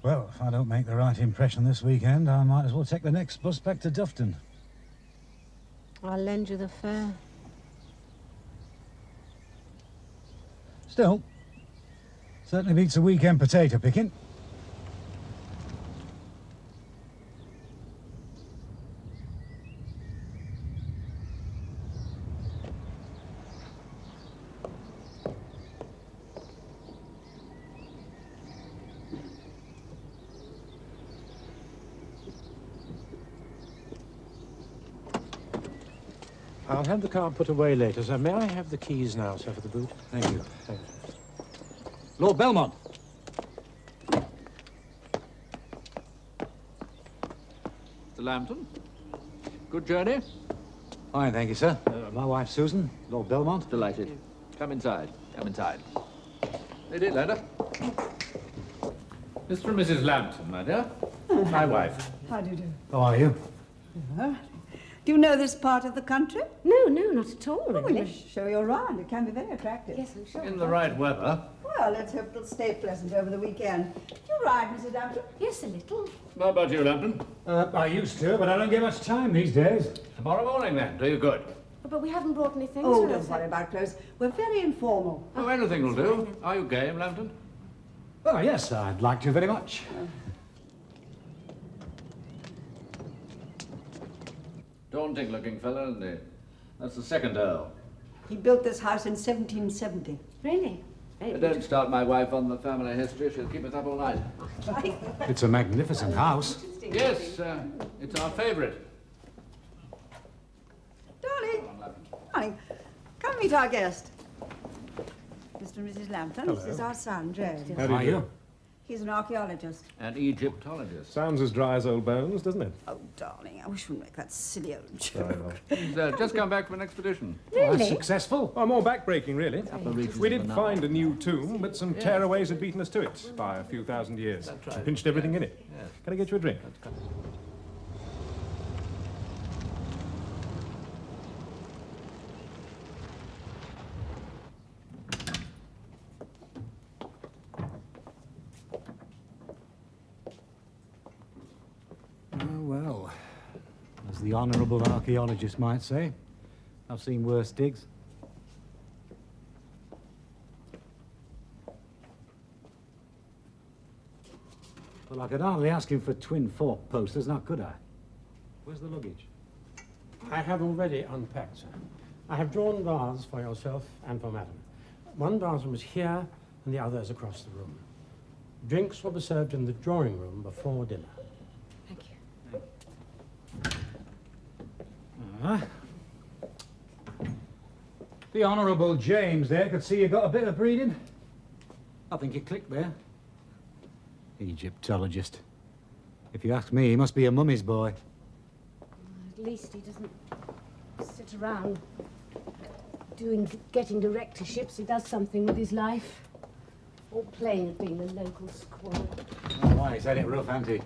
Well, if I don't make the right impression this weekend, I might as well take the next bus back to Dufton. I'll lend you the fare. Still, certainly beats a weekend potato picking. I'll have the car put away later, sir. May I have the keys now, sir, for the boot? Thank you. Thank you. Lord Belmont. Mr. Lambton, good journey. Fine, thank you, sir. My wife, Susan. Lord Belmont. Delighted. Come inside. Come inside. Lady Landa. Mr. and Mrs. Lambton, my dear. My wife. How do you do? How are you? Do you know this part of the country? No, not at all, Oh, we really. must show you around. It can be very attractive. Yes, I'm sure. In the right weather. Well, let's hope it'll stay pleasant over the weekend. Do you ride, Mrs. Hampton? Yes, a little. How about you, Lambton? I used to, but I don't get much time these days. Tomorrow morning, then. Do you good? But we haven't brought anything. Oh, don't worry about clothes. We're very informal. Oh, anything will do. Are you game, Lambton? Oh, yes, I'd like to very much. Daunting looking fellow, isn't he? That's the second Earl. He built this house in 1770. Really? Don't start my wife on the family history. She'll keep us up all night. It's a magnificent house. Yes, it's our favourite. Darling, come meet our guest. Mr. and Mrs. Lambton, this is our son, James. How are you? He's an archaeologist. An Egyptologist. Sounds as dry as old bones, doesn't it? Oh, darling, I wish we'd make that silly old joke. He's just come back from an expedition. Really? That's successful. Oh, more backbreaking, really. We did find a new tomb, but some tearaways had beaten us to it by a few thousand years. That's right. And pinched everything in it. Yes. Can I get you a drink? Oh, well, as the honourable archaeologist might say, I've seen worse digs. Well, I could hardly ask him for twin fork posters, now could I? Where's the luggage? I have already unpacked, sir. I have drawn baths for yourself and for madam. One bathroom is here and the other is across the room. Drinks will be served in the drawing room before dinner. Thank you. The Honourable James there could see you got a bit of breeding. I think you clicked there. Egyptologist. If you ask me, he must be a mummy's boy. At least he doesn't sit around getting directorships. He does something with his life. All playing at being a local squad. Oh, why, he's had it rough, hasn't he?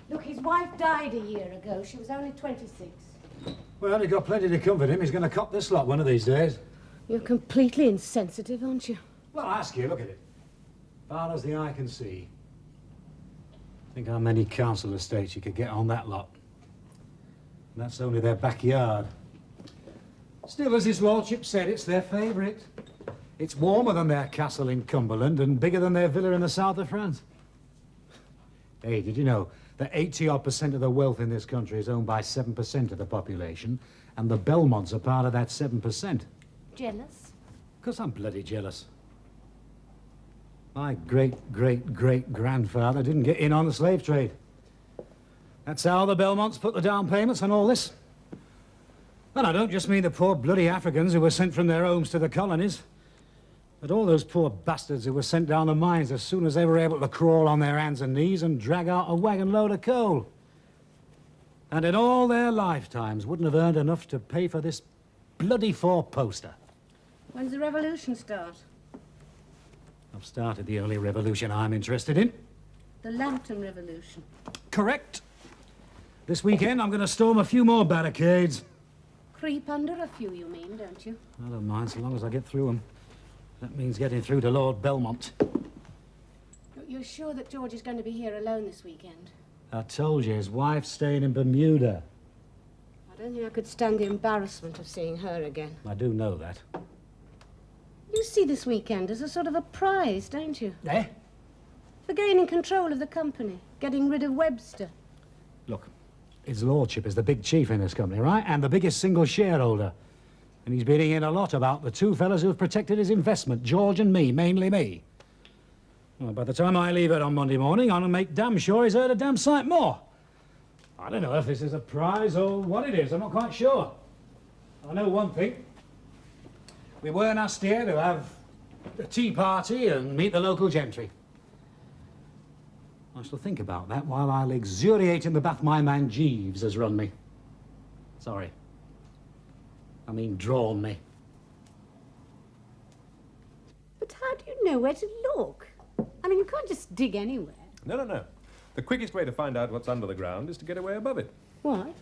Look, his wife died a year ago. She was only 26. Well, he's got plenty to comfort him. He's going to cop this lot one of these days. You're completely insensitive, aren't you? Well, I ask you, look at it. Far as the eye can see. Think how many council estates you could get on that lot. And that's only their backyard. Still, as his lordship said, it's their favourite. It's warmer than their castle in Cumberland and bigger than their villa in the south of France. Hey, did you know that 80-odd% of the wealth in this country is owned by 7% of the population, and the Belmonts are part of that 7%? Jealous? 'Cause I'm bloody jealous. My great-great-great-grandfather didn't get in on the slave trade. That's how the Belmonts put the down payments on all this. And I don't just mean the poor bloody Africans who were sent from their homes to the colonies, but all those poor bastards who were sent down the mines as soon as they were able to crawl on their hands and knees and drag out a wagon load of coal. And in all their lifetimes wouldn't have earned enough to pay for this bloody four-poster. When's the revolution start? I've started the only revolution I'm interested in. The Lambton Revolution. Correct. This weekend, I'm going to storm a few more barricades. Creep under a few, you mean, don't you? I don't mind, so long as I get through them. That means getting through to Lord Belmont. You're sure that George is going to be here alone this weekend? I told you, his wife's staying in Bermuda. I don't think I could stand the embarrassment of seeing her again. I do know that. You see this weekend as a sort of a prize, don't you? Eh? For gaining control of the company, getting rid of Webster. Look, his lordship is the big chief in this company, right? And the biggest single shareholder. And he's bidding in a lot about the two fellas who have protected his investment, George and me, mainly me. Well, by the time I leave it on Monday morning, I'm gonna make damn sure he's heard a damn sight more. I don't know if this is a prize or what it is, I'm not quite sure. I know one thing. We weren't asked here to have a tea party and meet the local gentry. I shall think about that while I luxuriate in the bath my man Jeeves has run me. Sorry. I mean, drawn me. But how do you know where to look? I mean, you can't just dig anywhere. No. The quickest way to find out what's under the ground is to get away above it. What?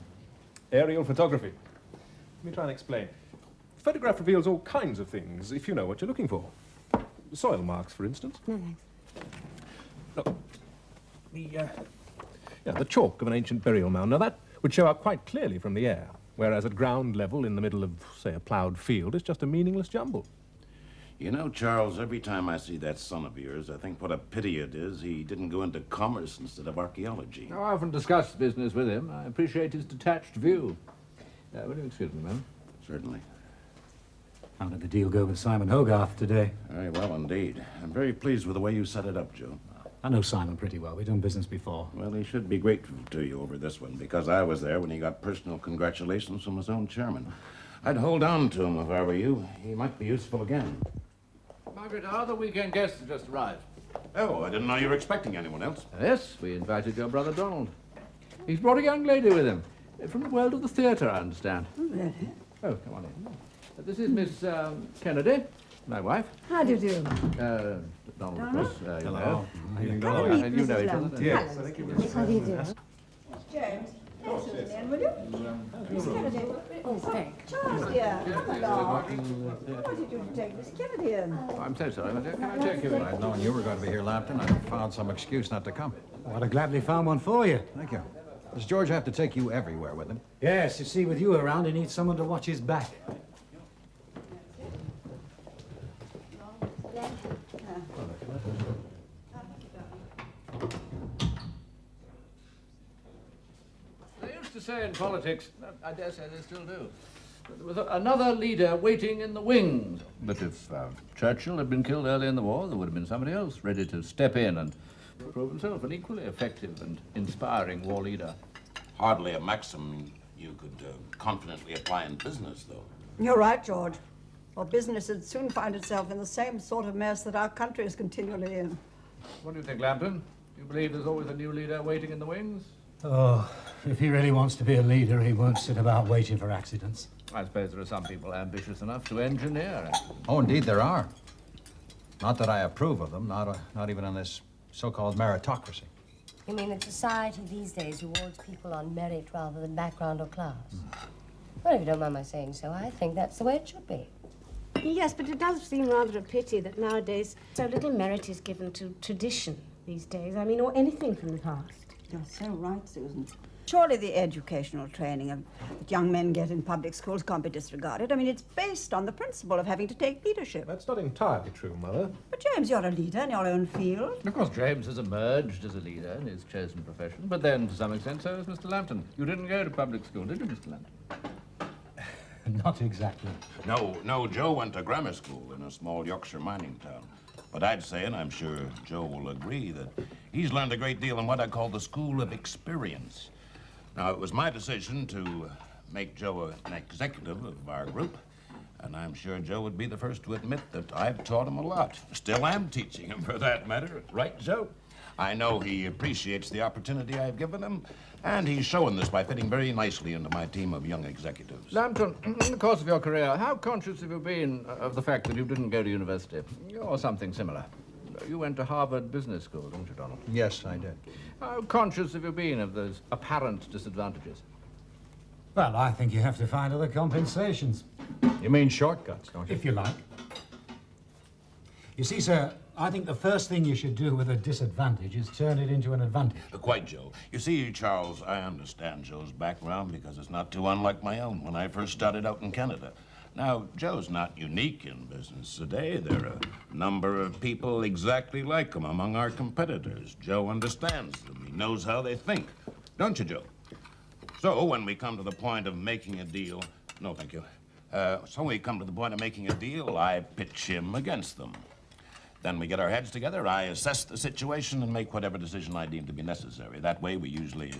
Aerial photography. Let me try and explain. The photograph reveals all kinds of things, if you know what you're looking for. Soil marks, for instance. No, thanks. Look, the chalk of an ancient burial mound. Now, that would show up quite clearly from the air, whereas at ground level, in the middle of, say, a ploughed field, it's just a meaningless jumble. You know, Charles, every time I see that son of yours, I think what a pity it is he didn't go into commerce instead of archaeology. I often discuss business with him. I appreciate his detached view. Will you excuse me, ma'am? Certainly. How did the deal go with Simon Hogarth today? Very well indeed. I'm very pleased with the way you set it up, Joe. I know Simon pretty well. We've done business before. Well, he should be grateful to you over this one, because I was there when he got personal congratulations from his own chairman. I'd hold on to him if I were you. He might be useful again. Margaret, our other weekend guests have just arrived. Oh, I didn't know you were expecting anyone else. Yes, we invited your brother Donald. He's brought a young lady with him. From the world of the theatre, I understand. Really? Oh, come on in. This is Miss Kennedy, my wife. How do you do? Donald, of course. Hello. Come and meet And you know Mrs. each other. Lambton. Yes, I think it was. How do you do? James, next to the end, will you? Miss Kennedy. Oh, thanks. Charles, dear, come along. What did you take Miss Kennedy in? I'm so sorry, my dear. Can I take you? If I'd known you were going to be here, Lambton, I'd have found some excuse not to come. Well, I'd have gladly found one for you. Thank you. Does George have to take you everywhere with him? Yes, you see, with you around, he needs someone to watch his back. They used to say in politics, I dare say they still do, that there was another leader waiting in the wings. But if Churchill had been killed early in the war, there would have been somebody else ready to step in and prove himself an equally effective and inspiring war leader. Hardly a maxim you could confidently apply in business, though. You're right, George. Well, business would soon find itself in the same sort of mess that our country is continually in. What do you think, Lambton? Do you believe there's always a new leader waiting in the wings? Oh, if he really wants to be a leader, he won't sit about waiting for accidents. I suppose there are some people ambitious enough to engineer it. Oh, indeed there are. Not that I approve of them, not even in this so-called meritocracy. You mean that society these days rewards people on merit rather than background or class? Well, if you don't mind my saying so, I think that's the way it should be. Yes, but it does seem rather a pity that nowadays so little merit is given to tradition these days. I mean, or anything from the past. You're so right, Susan. Surely the educational training that young men get in public schools can't be disregarded. I mean, it's based on the principle of having to take leadership. That's not entirely true, Mother. But, James, you're a leader in your own field. Of course, James has emerged as a leader in his chosen profession, but then, to some extent, so has Mr. Lambton. You didn't go to public school, did you, Mr. Lambton? Not exactly. No, Joe went to grammar school in a small Yorkshire mining town. But I'd say, and I'm sure Joe will agree, that he's learned a great deal in what I call the school of experience. Now, it was my decision to make Joe an executive of our group, and I'm sure Joe would be the first to admit that I've taught him a lot. Still am teaching him, for that matter. Right, Joe? I know he appreciates the opportunity I've given him, and he's showing this by fitting very nicely into my team of young executives. Lambton, in the course of your career, how conscious have you been of the fact that you didn't go to university, or something similar? You went to Harvard Business School, didn't you, Donald? Yes, I did. How conscious have you been of those apparent disadvantages? Well, I think you have to find other compensations. You mean shortcuts, don't you? If you like. You see, sir, I think the first thing you should do with a disadvantage is turn it into an advantage. Quite, Joe. You see, Charles, I understand Joe's background because it's not too unlike my own when I first started out in Canada. Now, Joe's not unique in business today. There are a number of people exactly like him among our competitors. Joe understands them. He knows how they think. Don't you, Joe? So when we come to the point of making a deal... No, thank you. So when we come to the point of making a deal, I pitch him against them. Then we get our heads together, I assess the situation and make whatever decision I deem to be necessary. That way we usually...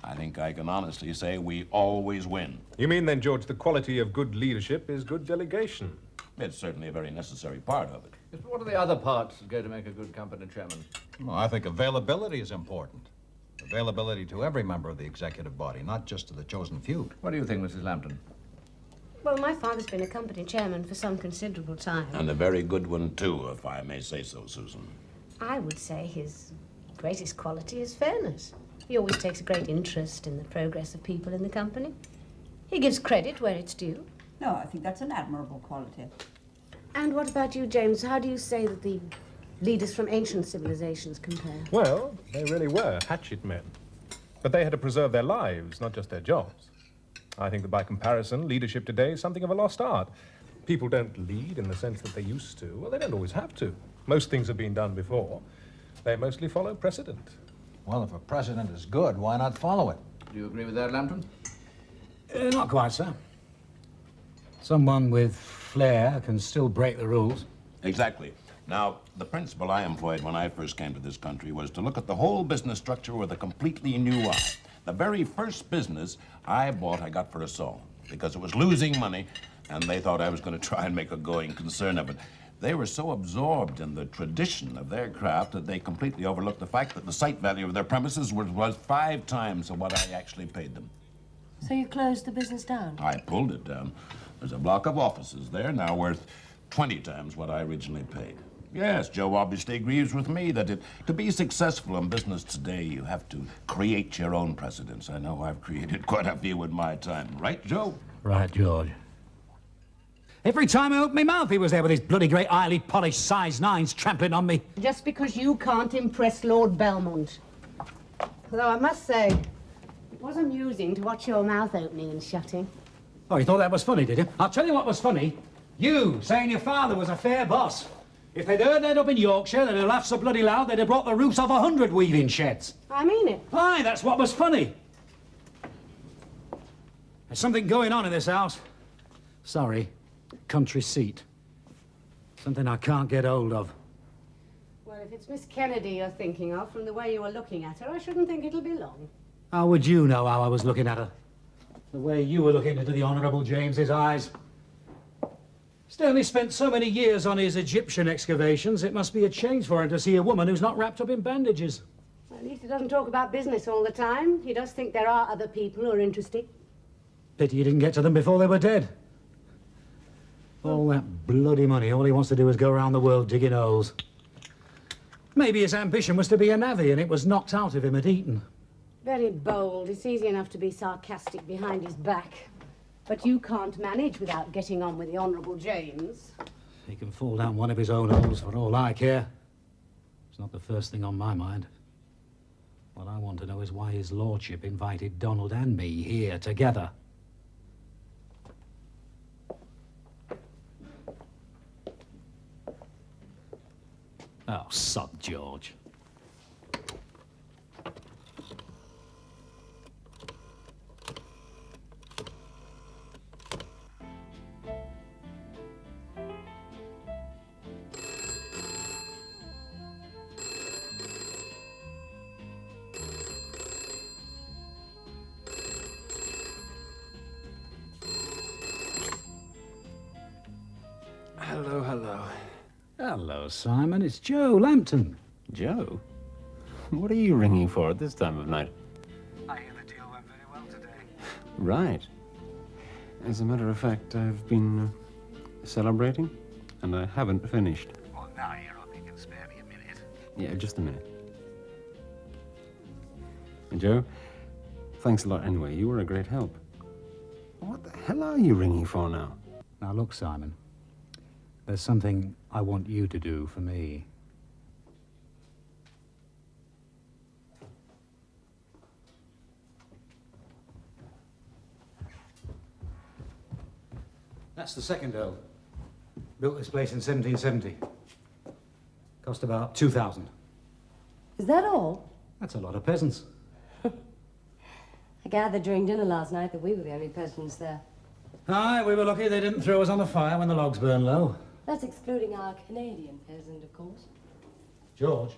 I think I can honestly say we always win. You mean then, George, the quality of good leadership is good delegation? It's certainly a very necessary part of it. Yes, but what are the other parts that go to make a good company chairman? Well, I think availability is important. Availability to every member of the executive body, not just to the chosen few. What do you think, Mrs. Lambton? Well, my father's been a company chairman for some considerable time. And a very good one, too, if I may say so, Susan. I would say his greatest quality is fairness. He always takes a great interest in the progress of people in the company. He gives credit where it's due. No, I think that's an admirable quality. And what about you, James? How do you say that the leaders from ancient civilizations compare? Well, they really were hatchet men. But they had to preserve their lives, not just their jobs. I think that by comparison, leadership today is something of a lost art. People don't lead in the sense that they used to. Well, they don't always have to. Most things have been done before. They mostly follow precedent. Well, if a precedent is good, why not follow it? Do you agree with that, Lambton? Not quite, sir. Someone with flair can still break the rules. Exactly. Now, the principle I employed when I first came to this country was to look at the whole business structure with a completely new eye. The very first business I bought, I got for a song, because it was losing money, and they thought I was going to try and make a going concern of it. They were so absorbed in the tradition of their craft that they completely overlooked the fact that the site value of their premises was 5 times of what I actually paid them. So you closed the business down? I pulled it down. There's a block of offices there now worth 20 times what I originally paid. Yes, Joe obviously agrees with me that to be successful in business today, you have to create your own precedents. I know I've created quite a few in my time. Right, Joe? Right, George. Every time I opened my mouth, he was there with his bloody great highly polished size 9s trampling on me. Just because you can't impress Lord Belmont. Although I must say, it was amusing to watch your mouth opening and shutting. Oh, you thought that was funny, did you? I'll tell you what was funny. You saying your father was a fair boss. If they'd heard that up in Yorkshire, they'd have laughed so bloody loud they'd have brought the roofs off 100 weaving sheds. I mean it. Aye, that's what was funny. There's something going on in this house. Sorry. Country seat. Something I can't get hold of. Well, if it's Miss Kennedy you're thinking of, from the way you were looking at her, I shouldn't think it'll be long. How would you know how I was looking at her? The way you were looking into the Honourable James's eyes. Stanley spent so many years on his Egyptian excavations, it must be a change for him to see a woman who's not wrapped up in bandages. Well, at least he doesn't talk about business all the time. He does think there are other people who are interesting. Pity you didn't get to them before they were dead. All that bloody money, all he wants to do is go around the world digging holes. Maybe his ambition was to be a navvy and it was knocked out of him at Eton. Very bold. It's easy enough to be sarcastic behind his back. But you can't manage without getting on with the Honourable James. He can fall down one of his own holes for all I care. It's not the first thing on my mind. What I want to know is why his lordship invited Donald and me here together. Oh, sod George. Hello, hello. Hello, Simon. It's Joe Lambton. Joe? What are you ringing for at this time of night? I hear the deal went very well today. Right. As a matter of fact, I've been celebrating, and I haven't finished. Well, now you're up. You can spare me a minute. Yeah, just a minute. And Joe, thanks a lot anyway. You were a great help. What the hell are you ringing for now? Now, look, Simon. There's something I want you to do for me. That's the second Earl. Built this place in 1770. Cost about 2,000. Is that all? That's a lot of peasants. I gathered during dinner last night that we were the only peasants there. Aye, we were lucky they didn't throw us on the fire when the logs burned low. That's excluding our Canadian peasant, of course. George?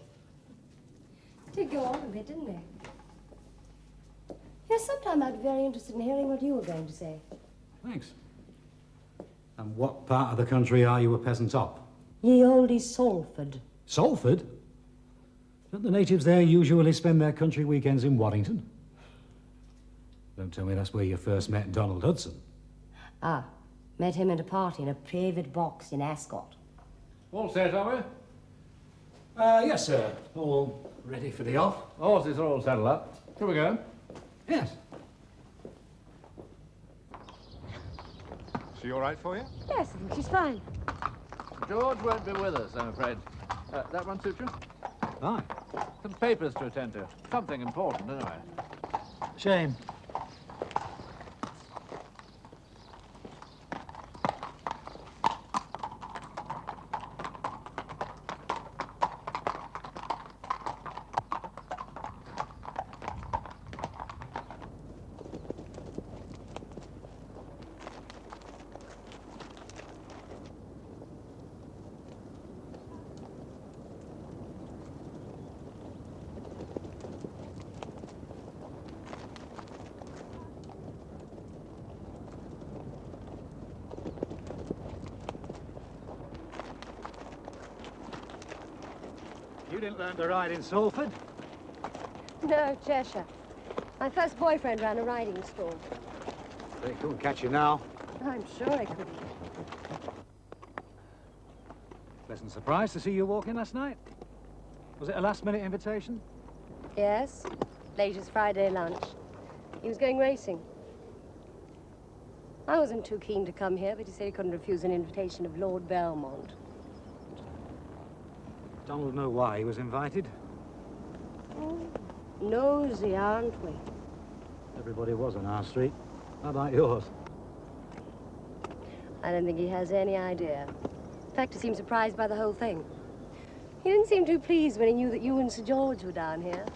Did go on a bit, didn't he? Yes, sometime I'd be very interested in hearing what you were going to say. Thanks. And what part of the country are you a peasant of? Ye olde Salford. Salford? Don't the natives there usually spend their country weekends in Waddington? Don't tell me that's where you first met Donald Hudson. Ah, met him at a party in a private box in Ascot. All set, are we? Yes, sir. All ready for the off? Horses are all saddled up. Shall we go? Yes. She all right for you? Yes, I think she's fine. George won't be with us, I'm afraid. That one suit you? Aye. Some papers to attend to. Something important, anyway. Shame. You didn't learn to ride in Salford? No, Cheshire. My first boyfriend ran a riding school. They couldn't catch you now. I'm sure I couldn't. Pleasant surprise to see you walk in last night. Was it a last-minute invitation? Yes, late as Friday lunch. He was going racing. I wasn't too keen to come here, but he said he couldn't refuse an invitation of Lord Belmont. Donald know why he was invited. Oh, nosy, aren't we? Everybody was on our street. How about yours? I don't think he has any idea. In fact, he seemed surprised by the whole thing. He didn't seem too pleased when he knew that you and Sir George were down here.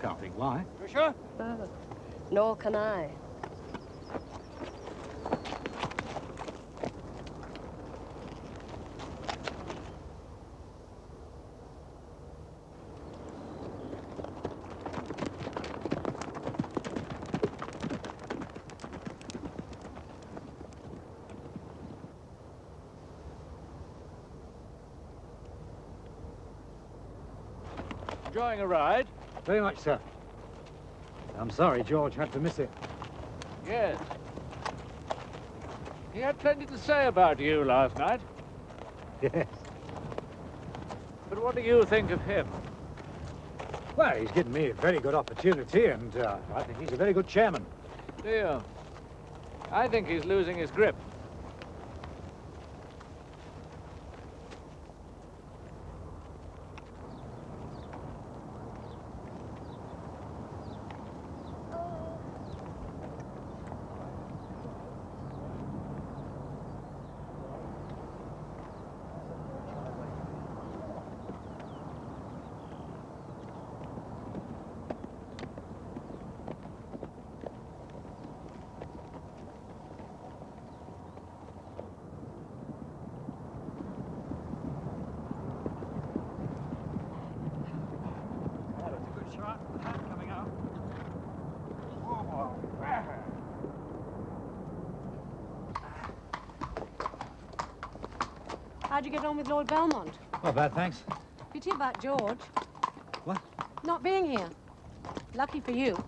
Can't think why. You sure? Oh, nor can I. Enjoying a ride? Very much, sir. I'm sorry George had to miss it. Yes. He had plenty to say about you last night. Yes. But what do you think of him? Well, he's given me a very good opportunity, and I think he's a very good chairman. Do you? I think he's losing his grip. How'd you get on with Lord Belmont? Not bad, thanks. Pity about George. What? Not being here. Lucky for you.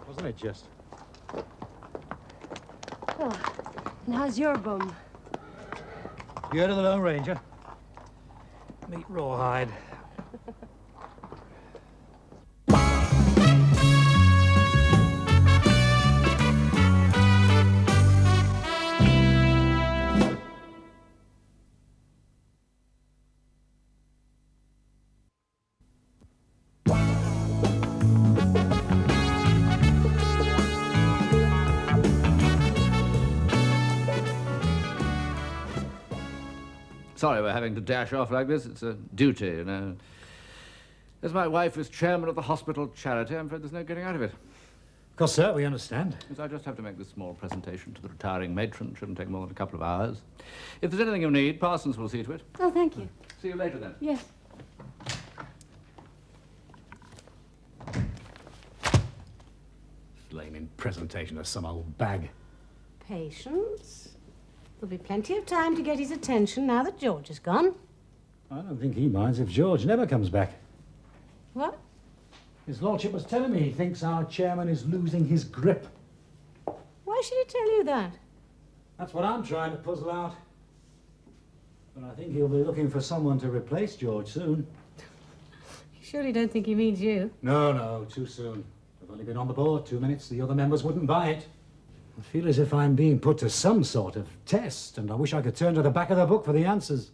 Wasn't it just? Oh, and how's your bum? You heard of the Lone Ranger? Meet Rawhide. Sorry we're having to dash off like this. It's a duty, you know. As my wife is chairman of the hospital charity, I'm afraid there's no getting out of it. Of course, sir, we understand. Yes, I just have to make this small presentation to the retiring matron. Shouldn't take more than a couple of hours. If there's anything you need, Parsons will see to it. Oh, thank you. See you later, then. Yes. Flaming presentation of some old bag. Patience. There'll be plenty of time to get his attention now that George is gone. I don't think he minds if George never comes back. What? His lordship was telling me he thinks our chairman is losing his grip. Why should he tell you that? That's what I'm trying to puzzle out. But I think he'll be looking for someone to replace George soon. You surely don't think he means you? No, too soon. I've only been on the board 2 minutes. The other members wouldn't buy it. I feel as if I'm being put to some sort of test, and I wish I could turn to the back of the book for the answers.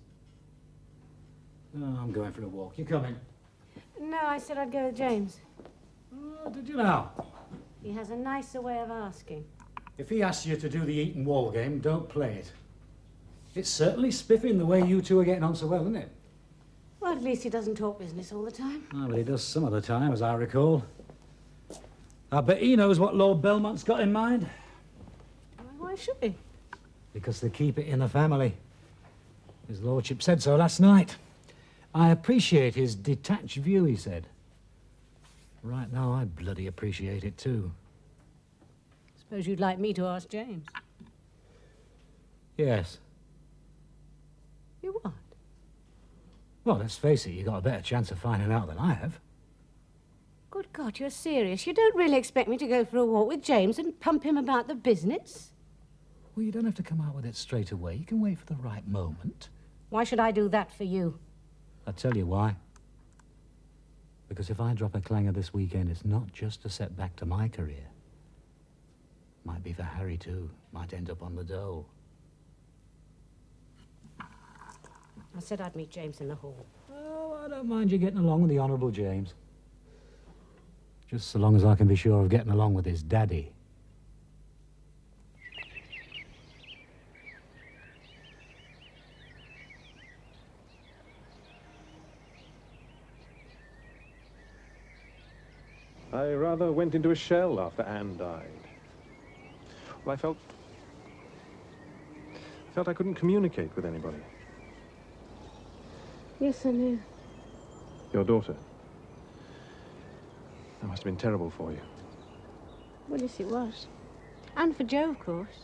Oh, I'm going for a walk. You coming? No, I said I'd go with James. Oh, did you now? He has a nicer way of asking. If he asks you to do the Eton Wall game, don't play it. It's certainly spiffing the way you two are getting on so well, isn't it? Well, at least he doesn't talk business all the time. Oh, but he does some of the time, as I recall. I bet he knows what Lord Belmont's got in mind. Why should he? Because they keep it in the family. His lordship said so last night. I appreciate his detached view, he said. Right now, I bloody appreciate it too. Suppose you'd like me to ask James. Yes. You what? Well, let's face it, you got a better chance of finding out than I have. Good God, you're serious. You don't really expect me to go for a walk with James and pump him about the business? Well, you don't have to come out with it straight away. You can wait for the right moment. Why should I do that for you? I'll tell you why. Because if I drop a clanger this weekend, it's not just a setback to my career. Might be for Harry, too. Might end up on the dole. I said I'd meet James in the hall. Oh, I don't mind you getting along with the Honourable James. Just so long as I can be sure of getting along with his daddy. I rather went into a shell after Anne died. Well, I felt I couldn't communicate with anybody. Yes, I knew. Your daughter. That must have been terrible for you. Well, yes, it was. And for Joe, of course.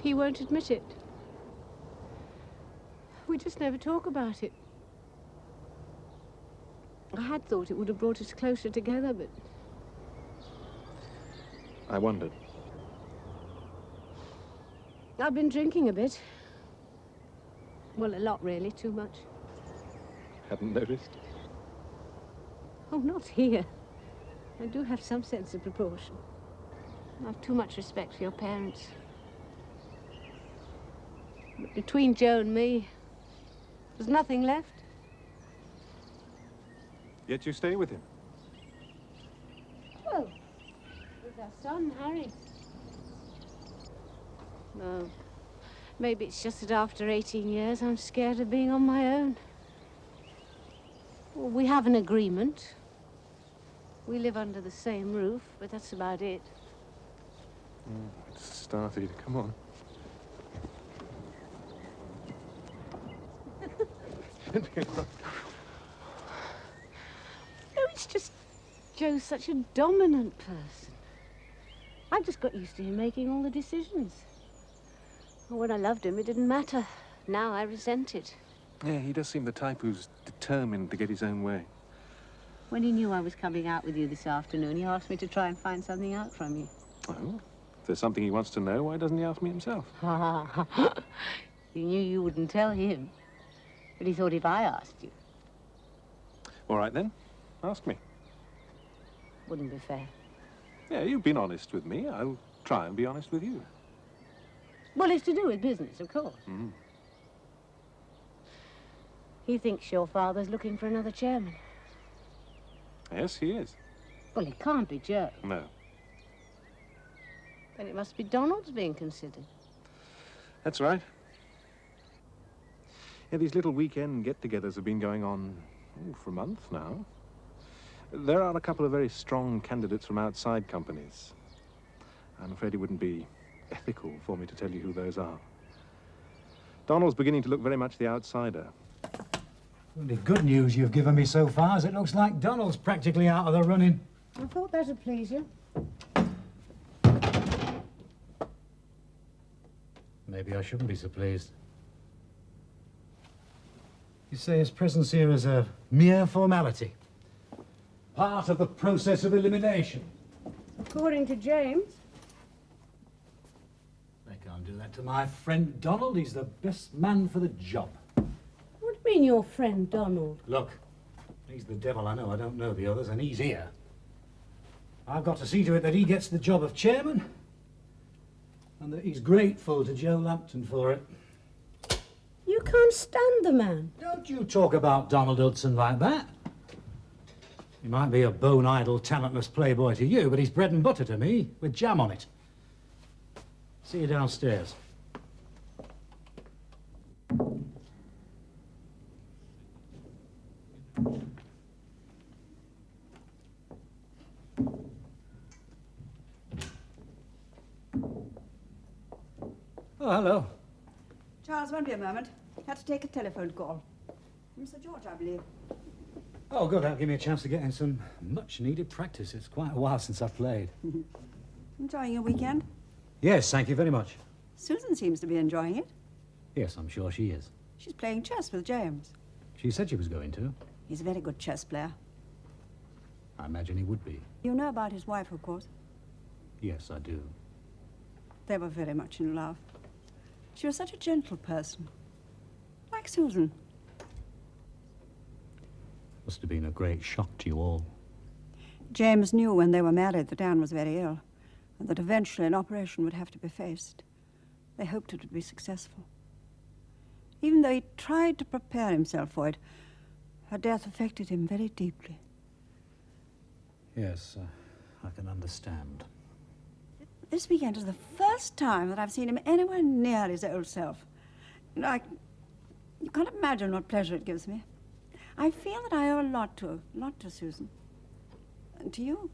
He won't admit it. We just never talk about it. I had thought it would have brought us closer together, but... I wondered. I've been drinking a bit. Well, a lot, really. Too much. Hadn't noticed. Oh, not here. I do have some sense of proportion. I have too much respect for your parents. But between Joe and me, there's nothing left. Yet you stay with him. Well, with our son, Harry. No. Maybe it's just that after 18 years, I'm scared of being on my own. Well, we have an agreement. We live under the same roof, but that's about it. It's started. Come on. No, it's just Joe's such a dominant person. I just got used to him making all the decisions. When I loved him, it didn't matter. Now I resent it. Yeah, he does seem the type who's determined to get his own way. When he knew I was coming out with you this afternoon, he asked me to try and find something out from you. Well, if there's something he wants to know, why doesn't he ask me himself? He knew you wouldn't tell him. But he thought if I asked you... All right, then. Ask me. Wouldn't be fair. Yeah, you've been honest with me. I'll try and be honest with you. Well, it's to do with business, of course. Mm. He thinks your father's looking for another chairman. Yes, he is. Well, it can't be Joe. No. Then it must be Donald's being considered. That's right. Yeah, these little weekend get-togethers have been going on for a month now. There are a couple of very strong candidates from outside companies. I'm afraid it wouldn't be ethical for me to tell you who those are. Donald's beginning to look very much the outsider. Well, the good news you've given me so far is it looks like Donald's practically out of the running. I thought that'd please you. Maybe I shouldn't be so pleased. You say his presence here is a mere formality. Part of the process of elimination. According to James. They can't do that to my friend Donald. He's the best man for the job. What do you mean, your friend Donald? Look, he's the devil, I know. I don't know the others, and he's here. I've got to see to it that he gets the job of chairman, and that he's grateful to Joe Lampton for it. You can't stand the man. Don't you talk about Donald Hudson like that. He might be a bone-idle, talentless playboy to you, but he's bread and butter to me, with jam on it. See you downstairs. Oh, hello. Charles, won't be a moment. Had to take a telephone call. Mr. George, I believe. Oh, good. That'll give me a chance to get in some much-needed practice. It's quite a while since I've played. Enjoying your weekend? Yes, thank you very much. Susan seems to be enjoying it. Yes, I'm sure she is. She's playing chess with James. She said she was going to. He's a very good chess player. I imagine he would be. You know about his wife, of course. Yes, I do. They were very much in love. She was such a gentle person. Like Susan. Must have been a great shock to you all. James knew when they were married that Anne was very ill, and that eventually an operation would have to be faced. They hoped it would be successful. Even though he tried to prepare himself for it, her death affected him very deeply. Yes, I can understand. This weekend is the first time that I've seen him anywhere near his old self. You can't imagine what pleasure it gives me. I feel that I owe a lot to Susan. And to you.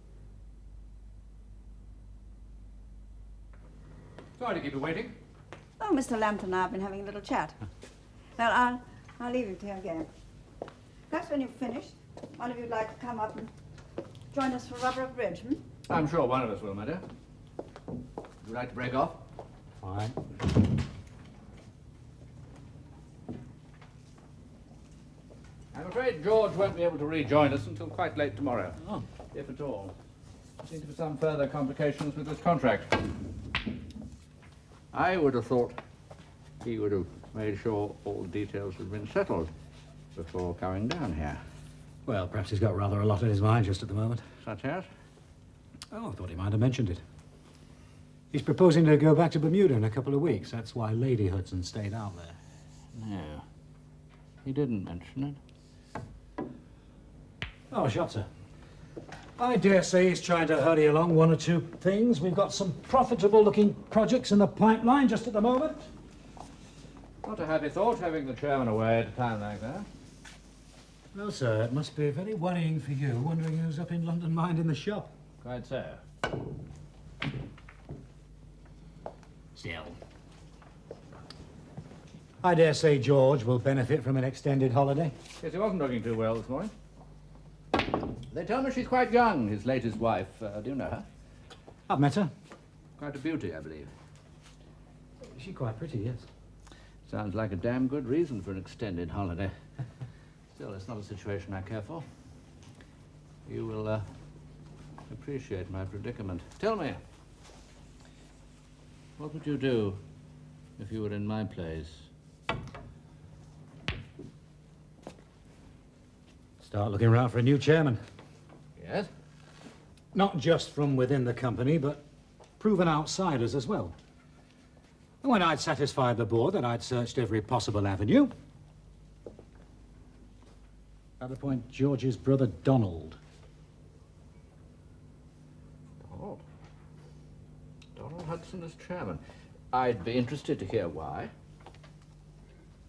Sorry to keep you waiting. Oh, Mr. Lampton and I have been having a little chat. Well, I'll leave you to your game. Perhaps when you've finished, one of you'd like to come up and join us for rubber of bridge, hmm? I'm sure one of us will, my dear. Would you like to break off? Fine. I'm afraid George won't be able to rejoin us until quite late tomorrow. Oh. If at all. There seem to be some further complications with this contract. I would have thought he would have made sure all the details had been settled before coming down here. Well, perhaps he's got rather a lot on his mind just at the moment. Such as? Oh, I thought he might have mentioned it. He's proposing to go back to Bermuda in a couple of weeks. That's why Lady Hudson stayed out there. No. He didn't mention it. Oh, Shotter. I dare say he's trying to hurry along one or two things. We've got some profitable-looking projects in the pipeline just at the moment. Not a happy thought, having the chairman away at a time like that. No, sir, it must be very worrying for you, wondering who's up in London minding the shop. Quite so. Still. I dare say George will benefit from an extended holiday. Yes, he wasn't looking too well this morning. They tell me she's quite young, his latest wife. Do you know her? I've met her. Quite a beauty, I believe. She's quite pretty, yes. Sounds like a damn good reason for an extended holiday. Still, it's not a situation I care for. You will appreciate my predicament. Tell me, what would you do if you were in my place? Start looking around for a new chairman. Yes? Not just from within the company, but proven outsiders as well. And when I'd satisfied the board that I'd searched every possible avenue, I'd appoint George's brother Donald. Donald Hudson as chairman. I'd be interested to hear why.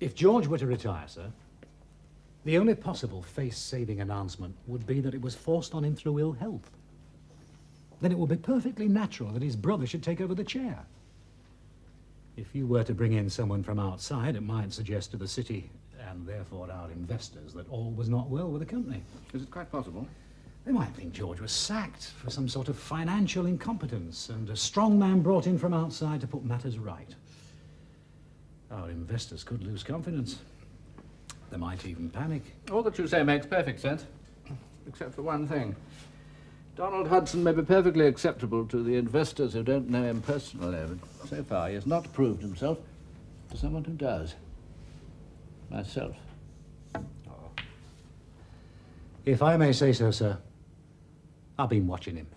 If George were to retire, sir, the only possible face-saving announcement would be that it was forced on him through ill health. Then it would be perfectly natural that his brother should take over the chair. If you were to bring in someone from outside, it might suggest to the city, and therefore our investors, that all was not well with the company. Is it quite possible? They might think George was sacked for some sort of financial incompetence, and a strong man brought in from outside to put matters right. Our investors could lose confidence. They might even panic. All that you say makes perfect sense, except for one thing. Donald Hudson may be perfectly acceptable to the investors who don't know him personally, but so far he has not proved himself to someone who does. Myself. If I may say so, sir, I've been watching him.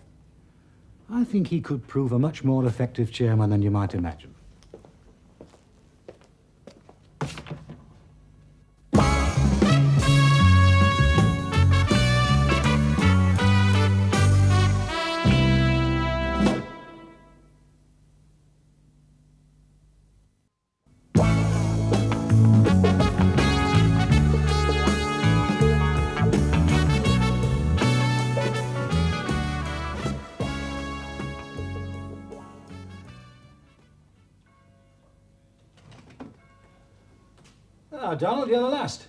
I think he could prove a much more effective chairman than you might imagine. Ah, Donald, you're the last.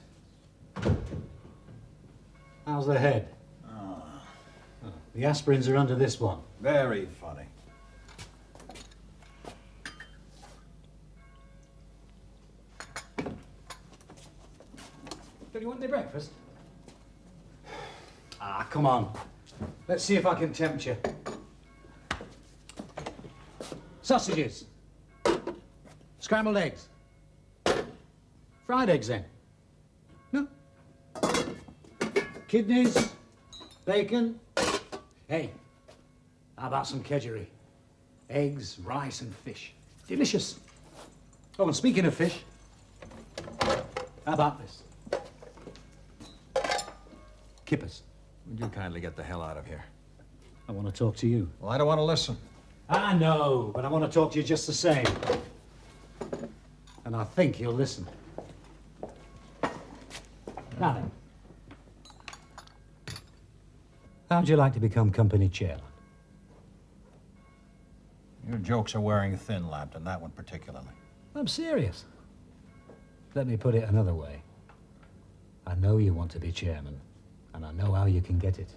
How's the head? Oh, the aspirins are under this one. Very funny. Do you want any breakfast? Ah, come on. Let's see if I can tempt you. Sausages. Scrambled eggs. Fried eggs, then. No. Kidneys. Bacon. Hey, how about some kedgeree? Eggs, rice, and fish. Delicious. Oh, and speaking of fish, how about this? Kippers. Would you kindly get the hell out of here? I want to talk to you. Well, I don't want to listen. I know, but I want to talk to you just the same. And I think you'll listen. Now then, how'd you like to become company chairman? Your jokes are wearing thin, Lambton, that one particularly. I'm serious. Let me put it another way. I know you want to be chairman, and I know how you can get it.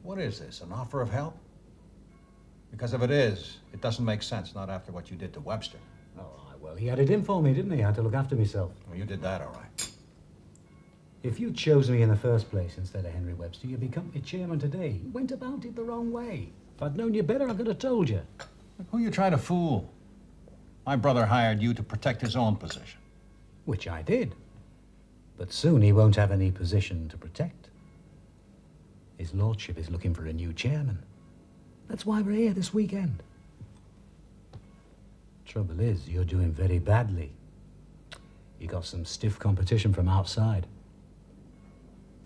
What is this, an offer of help? Because if it is, it doesn't make sense, not after what you did to Webster. Oh, well, he had it in for me, didn't he? I had to look after myself. Well, you did that all right. If you'd chosen me in the first place instead of Henry Webster, you'd be company chairman today. You went about it the wrong way. If I'd known you better, I could have told you. Look, who are you trying to fool? My brother hired you to protect his own position. Which I did. But soon he won't have any position to protect. His lordship is looking for a new chairman. That's why we're here this weekend. Trouble is, you're doing very badly. You got some stiff competition from outside.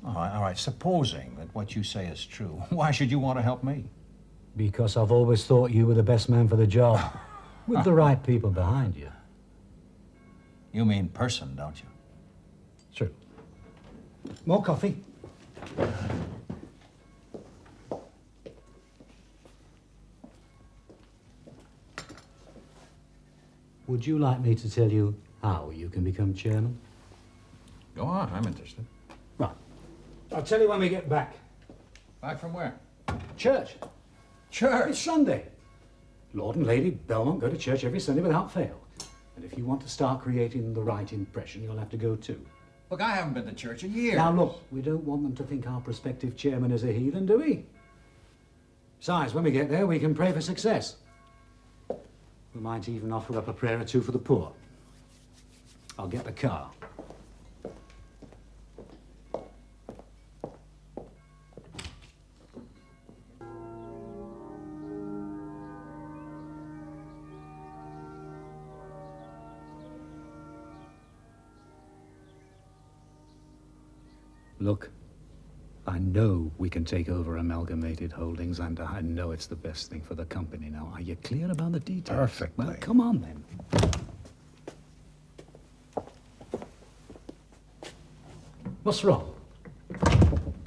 All right, supposing that what you say is true, why should you want to help me? Because I've always thought you were the best man for the job, with the right people behind you. You mean person, don't you? True. More coffee? Would you like me to tell you how you can become chairman? Go on, I'm interested. Right. I'll tell you when we get back. Back from where? Church. Church? It's Sunday. Lord and Lady Belmont go to church every Sunday without fail. And if you want to start creating the right impression, you'll have to go too. Look, I haven't been to church in years. Now look, we don't want them to think our prospective chairman is a heathen, do we? Besides, when we get there, we can pray for success. We might even offer up a prayer or two for the poor. I'll get the car. Look, I know we can take over Amalgamated Holdings, and I know it's the best thing for the company. Now, are you clear about the details? Perfectly. Well, come on then. What's wrong?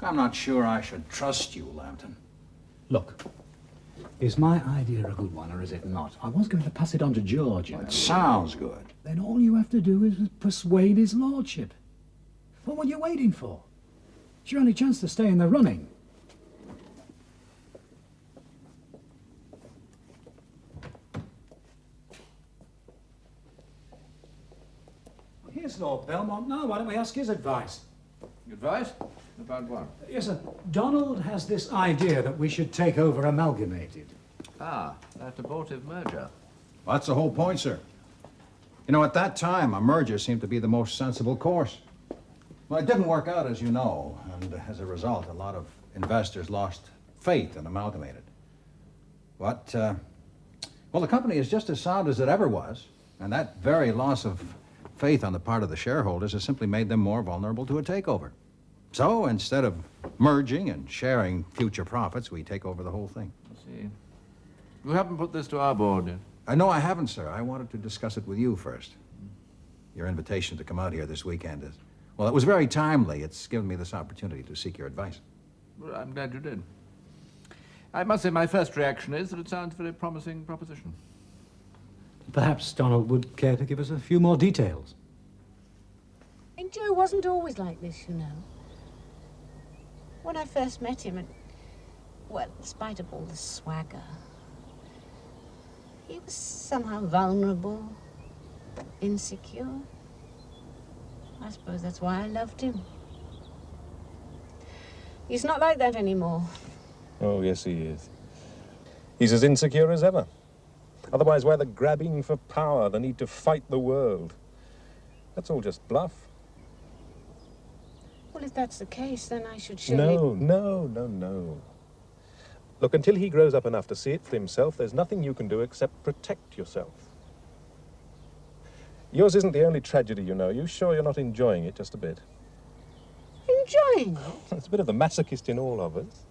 I'm not sure I should trust you, Lambton. Look, is my idea a good one or is it not? I was going to pass it on to George, you know. It sounds good. Then all you have to do is persuade his lordship. Well, what are you waiting for? It's your only chance to stay in the running. Here's Lord Belmont now. Why don't we ask his advice? Advice? About what? Yes, sir. Donald has this idea that we should take over Amalgamated. Ah, that abortive merger. Well, that's the whole point, sir. You know, at that time, a merger seemed to be the most sensible course. Well, it didn't work out, as you know, and as a result, a lot of investors lost faith in Amalgamated. But, well, the company is just as sound as it ever was, and that very loss of faith on the part of the shareholders has simply made them more vulnerable to a takeover. So, instead of merging and sharing future profits, we take over the whole thing. I see. You haven't put this to our board yet? No, I haven't, sir. I wanted to discuss it with you first. Your invitation to come out here this weekend is, well, it was very timely. It's given me this opportunity to seek your advice. Well, I'm glad you did. I must say my first reaction is that it sounds a very promising proposition. Perhaps Donald would care to give us a few more details. And Joe wasn't always like this, you know. When I first met him, and, well, in spite of all the swagger, he was somehow vulnerable, insecure. I suppose that's why I loved him. He's not like that anymore. Oh, yes, he is. He's as insecure as ever. Otherwise, why the grabbing for power, the need to fight the world? That's all just bluff. Well, if that's the case, then I should surely... No. Look, until he grows up enough to see it for himself, there's nothing you can do except protect yourself. Yours isn't the only tragedy, you know. You sure you're not enjoying it just a bit? Enjoying it? There's a bit of the masochist in all of us.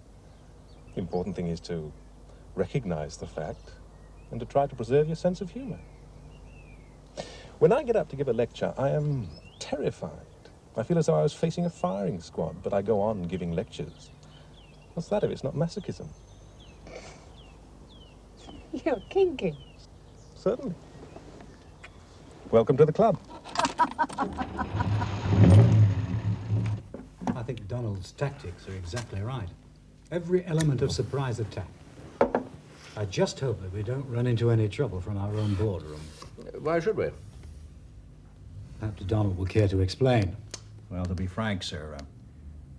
The important thing is to recognize the fact and to try to preserve your sense of humor. When I get up to give a lecture, I am terrified. I feel as though I was facing a firing squad, but I go on giving lectures. What's that if it's not masochism? You're kinky. Certainly. Welcome to the club. I think Donald's tactics are exactly right. Every element of surprise attack. I just hope that we don't run into any trouble from our own boardroom. Why should we? Perhaps Donald will care to explain. Well, to be frank, sir,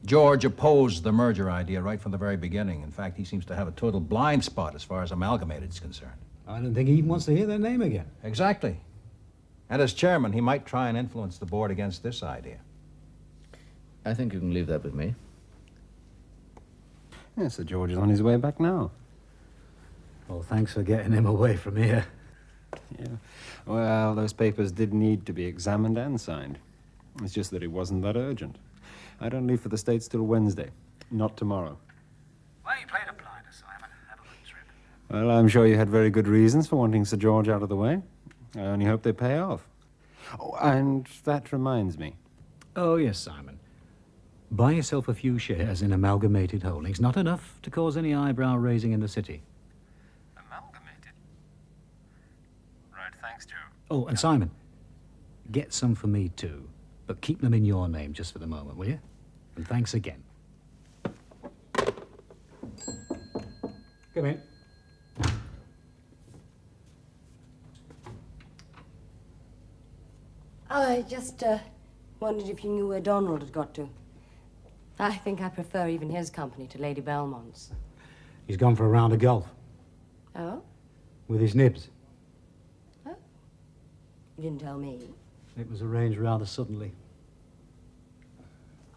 George opposed the merger idea right from the very beginning. In fact, he seems to have a total blind spot as far as Amalgamated is concerned. I don't think he even wants to hear their name again. Exactly. And as chairman, he might try and influence the board against this idea. I think you can leave that with me. Yes, Sir George is on his way back now. Well, thanks for getting him away from here. Yeah. Well, those papers did need to be examined and signed. It's just that it wasn't that urgent. I don't leave for the States till Wednesday, not tomorrow. Well, you played a blinder, Simon. Have a good trip. Well, I'm sure you had very good reasons for wanting Sir George out of the way. I only hope they pay off. Oh, and that reminds me. Oh, yes, Simon. Buy yourself a few shares in Amalgamated Holdings. Not enough to cause any eyebrow raising in the city. Amalgamated? Right, thanks, Joe. Oh, and Simon, get some for me too. But keep them in your name just for the moment, will you? And thanks again. Come in. I just wondered if you knew where Donald had got to. I think I prefer even his company to Lady Belmont's. He's gone for a round of golf. Oh? With his nibs. Oh? You didn't tell me. It was arranged rather suddenly.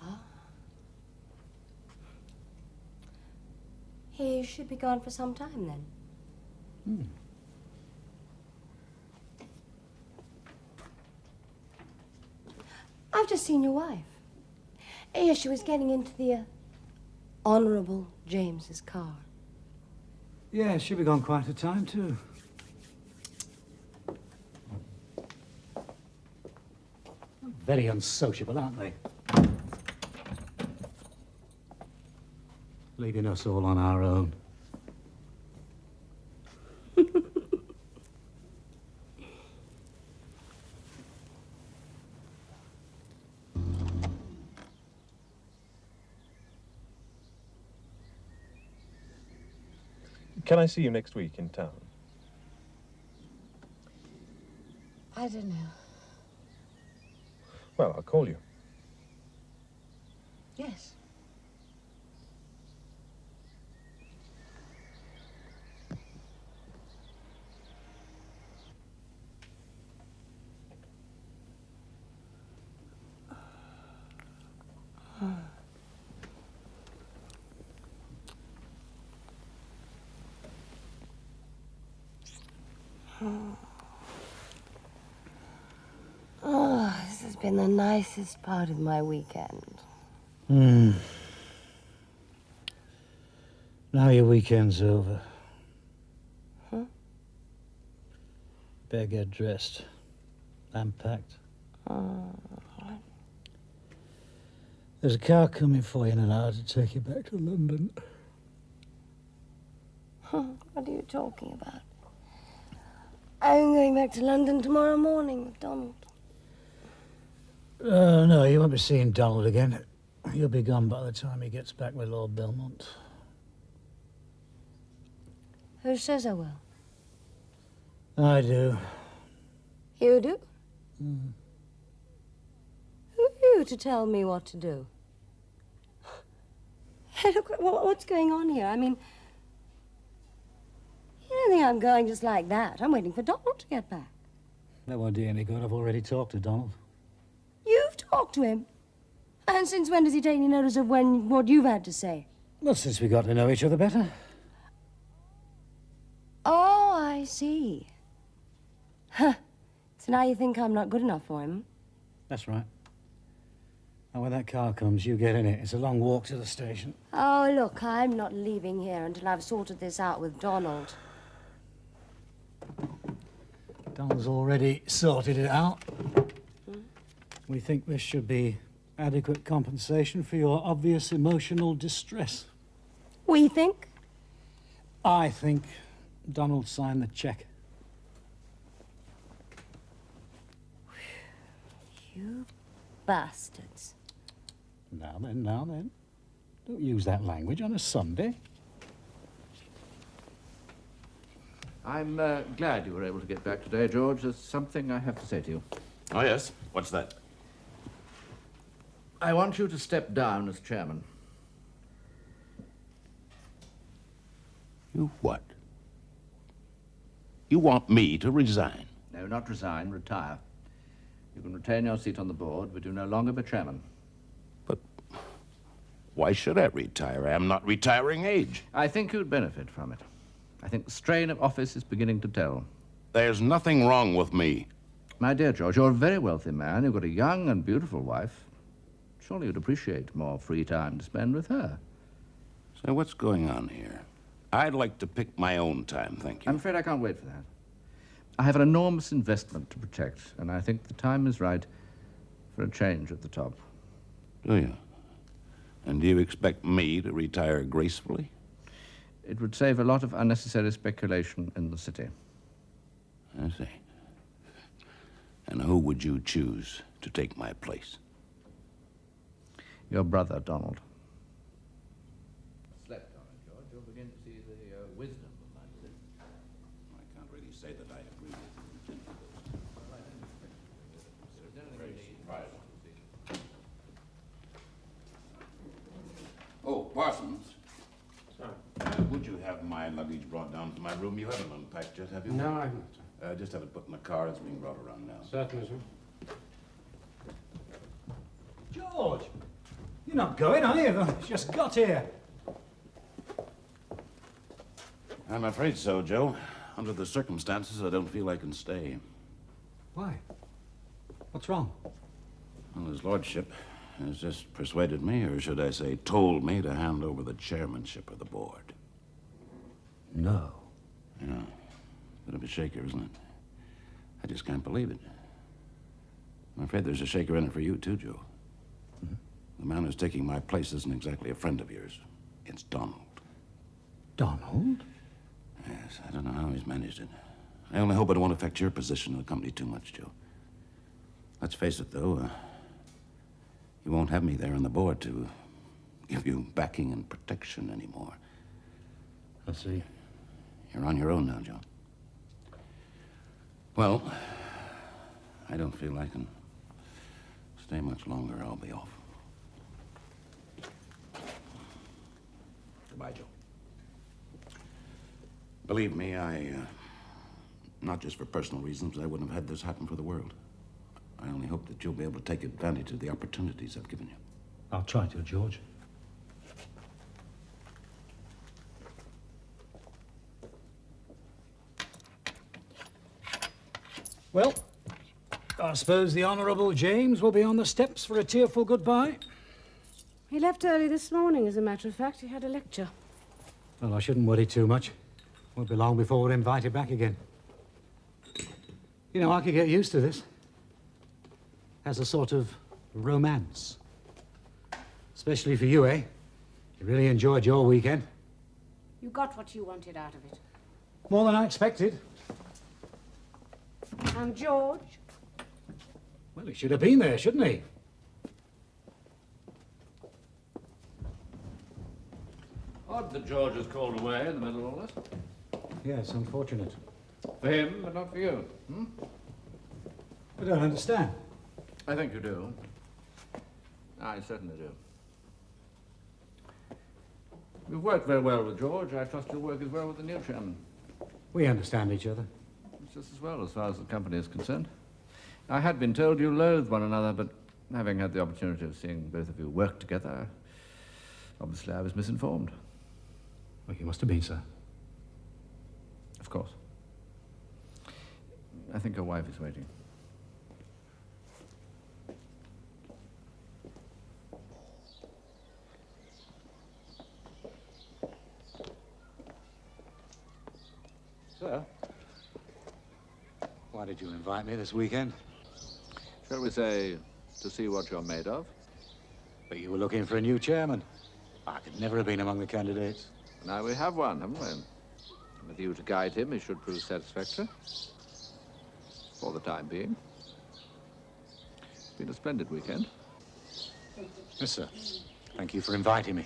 Ah. He should be gone for some time, then. I've just seen your wife. Yes, she was getting into the Honorable James's car. Yeah, she'll be gone quite a time, too. Very unsociable, aren't they? leaving us all on our own. Can I see you next week in town? I don't know. Well, I'll call you. Yes. Oh, this has been the nicest part of my weekend. Now your weekend's over. Huh? Better get dressed. I'm packed. There's a car coming for you in an hour to take you back to London. What are you talking about? I'm going back to London tomorrow morning with Donald. No, you won't be seeing Donald again. He'll be gone by the time he gets back with Lord Belmont. Who says I will? I do. You do? Who are you to tell me what to do? Hey, look, what's going on here? I mean, you don't think I'm going just like that. I'm waiting for Donald to get back. That won't do you any good. I've already talked to Donald. You've talked to him? And since when does he take any notice of what you've had to say? Well, since we got to know each other better. Oh, I see. Huh. So now you think I'm not good enough for him? That's right. And when that car comes, you get in it. It's a long walk to the station. Oh, look, I'm not leaving here until I've sorted this out with Donald. Donald's already sorted it out. We think this should be adequate compensation for your obvious emotional distress. We think? I think Donald signed the check. You bastards. Now then, now then. Don't use that language on a Sunday. I'm glad you were able to get back today, George. There's something I have to say to you. Oh, yes? What's that? I want you to step down as chairman. You what? You want me to resign? No, not resign, retire. You can retain your seat on the board, but you no longer be chairman. But why should I retire? I'm not retiring age. I think you'd benefit from it. I think the strain of office is beginning to tell. There's nothing wrong with me. My dear George, you're a very wealthy man. You've got a young and beautiful wife. Surely you'd appreciate more free time to spend with her. So what's going on here? I'd like to pick my own time, thank you. I'm afraid I can't wait for that. I have an enormous investment to protect, and I think the time is right for a change at the top. Do you? And do you expect me to retire gracefully? It would save a lot of unnecessary speculation in the city. I see. And who would you choose to take my place? Your brother, Donald. Slept on it, George. You'll begin to see the wisdom of my decision. I can't really say that I agree with you. Oh, Parsons. Sorry. Would you have my luggage brought down to my room? You haven't unpacked yet, have you? No, I haven't, sir. Just have it put in the car. It's being brought around now. Certainly, sir. George! You're not going, are you? You just got here. I'm afraid so, Joe. Under the circumstances, I don't feel I can stay. Why? What's wrong? Well, his lordship has just persuaded me, or should I say, told me to hand over the chairmanship of the board. No. Yeah. Bit of a shaker, isn't it? I just can't believe it. I'm afraid there's a shaker in it for you, too, Joe. The man who's taking my place isn't exactly a friend of yours. It's Donald. Donald? Yes, I don't know how he's managed it. I only hope it won't affect your position in the company too much, Joe. Let's face it, though, you won't have me there on the board to give you backing and protection anymore. I see. You're on your own now, Joe. Well, I don't feel I can stay much longer. I'll be off. Goodbye, Joe. Believe me, not just for personal reasons, but I wouldn't have had this happen for the world. I only hope that you'll be able to take advantage of the opportunities I've given you. I'll try to, George. Well, I suppose the Honourable James will be on the steps for a tearful goodbye. He left early this morning, as a matter of fact. He had a lecture. Well, I shouldn't worry too much. Won't be long before we're invited back again. You know, I could get used to this. As a sort of romance. Especially for you, eh? You really enjoyed your weekend. You got what you wanted out of it. More than I expected. And George? Well, he should have been there, shouldn't he? Odd that George is called away in the middle of all this. Yes, unfortunate. For him, but not for you. Hmm? I don't understand. I think you do. I certainly do. You've worked very well with George. I trust you'll work as well with the new chairman. We understand each other. It's just as well as far as the company is concerned. I had been told you loathed one another, but having had the opportunity of seeing both of you work together, obviously I was misinformed. Well, you must have been, sir. Of course. I think your wife is waiting. Sir? Why did you invite me this weekend? Shall we say, to see what you're made of? But you were looking for a new chairman. I could never have been among the candidates. Now we have one, haven't we? With you to guide him, he should prove satisfactory. For the time being. It's been a splendid weekend. Yes, sir. Thank you for inviting me.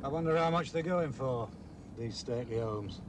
I wonder how much they're going for, these stately homes.